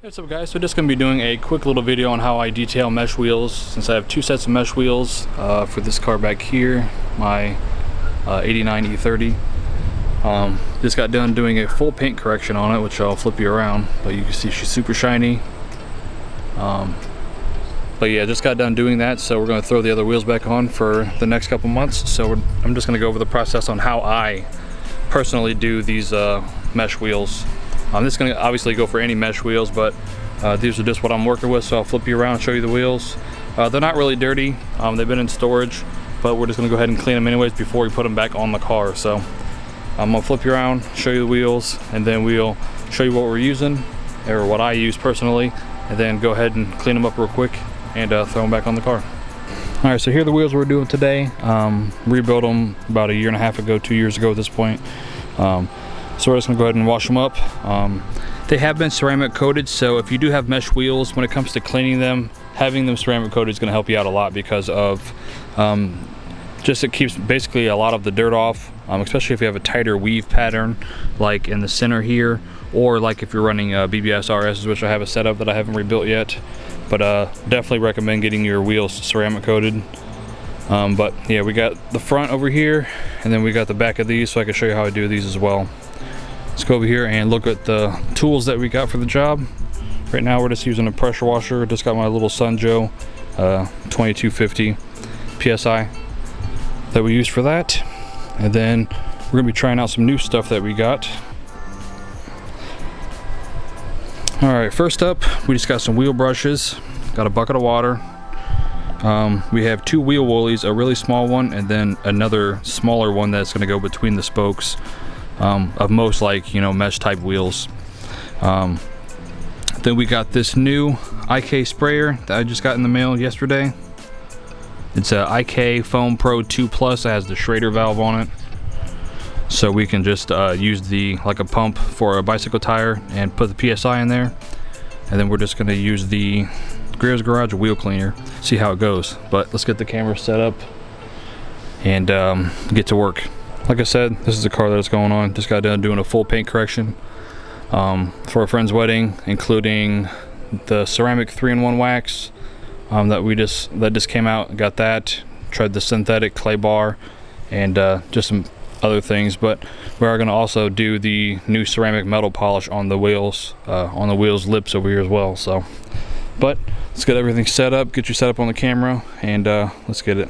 What's up guys, so just going to be doing a quick little video on how I detail mesh wheels, since I have two sets of mesh wheels for this car back here, my 89 E30. Just got done doing a full paint correction on it, which I'll flip you around, but you can see she's super shiny. But yeah, just got done doing that, so we're going to throw the other wheels back on for the next couple months. So I'm just going to go over the process on how I personally do these mesh wheels. This is going to obviously go for any mesh wheels, but these are just what I'm working with, so I'll flip you around and show you the wheels. They're not really dirty, they've been in storage, but we're just going to go ahead and clean them anyways before we put them back on the car. So I'm going to flip you around, show you the wheels, and then we'll show you what we're using, or what I use personally, and then go ahead and clean them up real quick and throw them back on the car. Alright, so here are the wheels we're doing today. Rebuilt them about 1.5 years ago, 2 years ago at this point. So we're just gonna go ahead and wash them up. They have been ceramic coated, so if you do have mesh wheels, when it comes to cleaning them, having them ceramic coated is gonna help you out a lot, because of just it keeps basically a lot of the dirt off, especially if you have a tighter weave pattern like in the center here, or like if you're running BBS RSs, which I have a setup that I haven't rebuilt yet. But definitely recommend getting your wheels ceramic coated. But yeah, we got the front over here, and then we got the back of these, so I can show you how I do these as well. Let's go over here and look at the tools that we got for the job. Right now we're just using a pressure washer. Just got my little Sunjo 2250 PSI that we use for that. And then we're gonna be trying out some new stuff that we got. All right, first up, we just got some wheel brushes, got a bucket of water. We have two wheel Woolies, a really small one and then another smaller one that's gonna go between the spokes of most, like, you know, mesh type wheels. Then we got this new IK sprayer that I just got in the mail yesterday. It's a IK Foam Pro 2 Plus. It has the Schrader valve on it, so we can just use the like a pump for a bicycle tire and put the PSI in there. And then we're just going to use the Griots Garage wheel cleaner, see how it goes. But let's get the camera set up and get to work. Like I said, this is the car that's going on. Just got done doing a full paint correction for a friend's wedding, including the ceramic 3-in-1 wax that just came out. Got that. Tried the synthetic clay bar and just some other things, but we are going to also do the new ceramic metal polish on the wheels lips over here as well. So, but let's get everything set up, get you set up on the camera, and let's get it.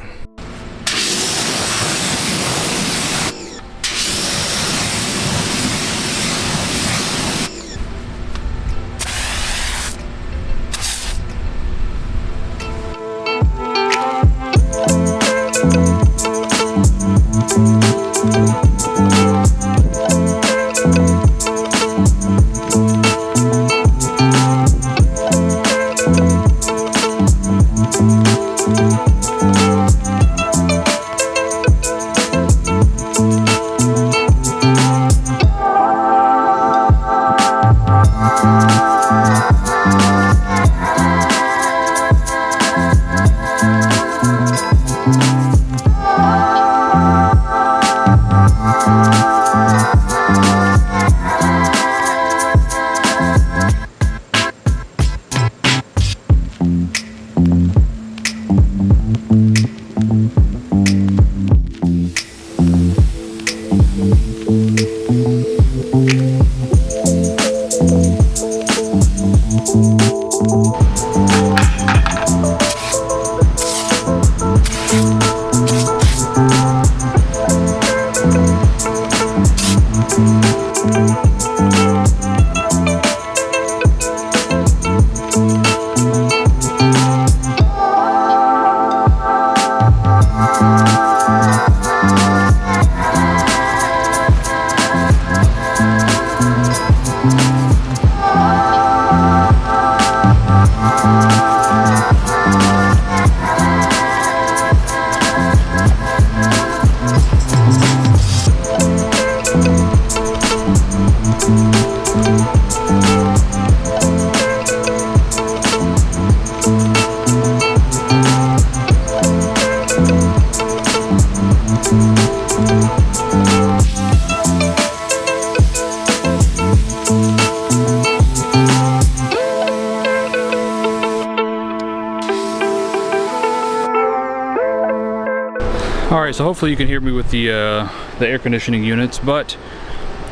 Alright, so hopefully you can hear me with the air conditioning units, but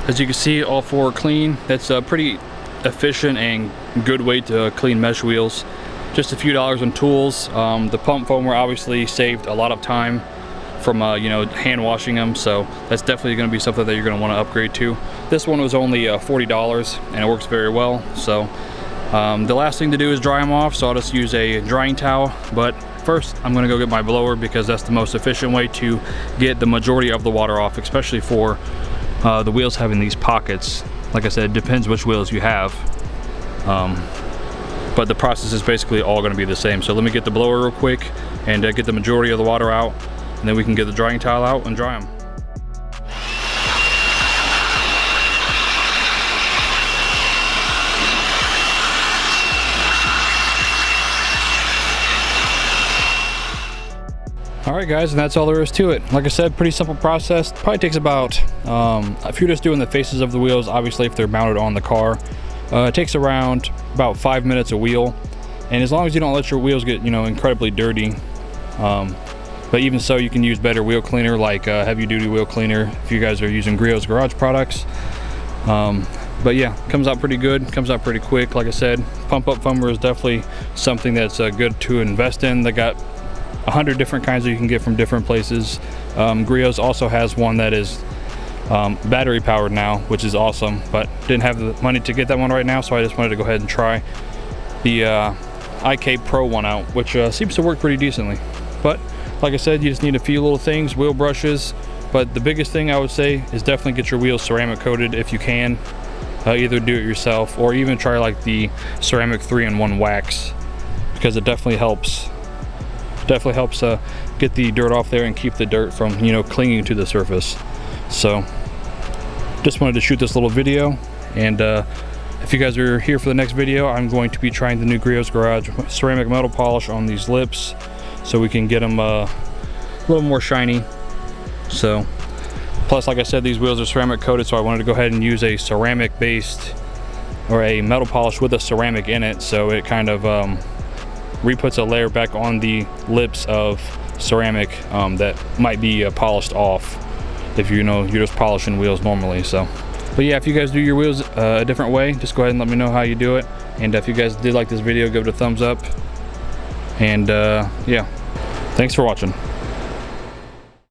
as you can see, all four are clean. That's a pretty efficient and good way to clean mesh wheels. Just a few dollars on tools. The pump foamer obviously saved a lot of time from you know, hand washing them, so that's definitely going to be something that you're going to want to upgrade to. This one was only $40 and it works very well. So the last thing to do is dry them off, so I'll just use a drying towel. But first I'm going to go get my blower, because that's the most efficient way to get the majority of the water off, especially for the wheels having these pockets. Like I said, it depends which wheels you have, but the process is basically all going to be the same. So let me get the blower real quick and get the majority of the water out, and then we can get the drying towel out and dry them. Alright guys, and that's all there is to it. Like I said, pretty simple process. Probably takes about, if you're just doing the faces of the wheels, obviously if they're mounted on the car, it takes around about 5 minutes a wheel. And as long as you don't let your wheels get, you know, incredibly dirty, but even so, you can use better wheel cleaner, like heavy duty wheel cleaner if you guys are using Griots garage products. But yeah, comes out pretty good, comes out pretty quick. Like I said, pump up foamer is definitely something that's good to invest in. They got 100 different kinds that you can get from different places. Griots also has one that is battery powered now, which is awesome, but didn't have the money to get that one right now, so I just wanted to go ahead and try the IK Pro one out, which seems to work pretty decently. But like I said, you just need a few little things, wheel brushes, but the biggest thing I would say is definitely get your wheels ceramic coated if you can. Either do it yourself or even try like the ceramic 3-in-1 wax, because it definitely helps get the dirt off there and keep the dirt from, you know, clinging to the surface. So just wanted to shoot this little video, and if you guys are here for the next video, I'm going to be trying the new Griots Garage ceramic metal polish on these lips, so we can get them a little more shiny. So plus, like I said, these wheels are ceramic coated, so I wanted to go ahead and use a ceramic based, or a metal polish with a ceramic in it, so it kind of re-puts a layer back on the lips of ceramic that might be polished off if you know you're just polishing wheels normally. So but yeah, if you guys do your wheels a different way, just go ahead and let me know how you do it. And if you guys did like this video, give it a thumbs up, and yeah, thanks for watching.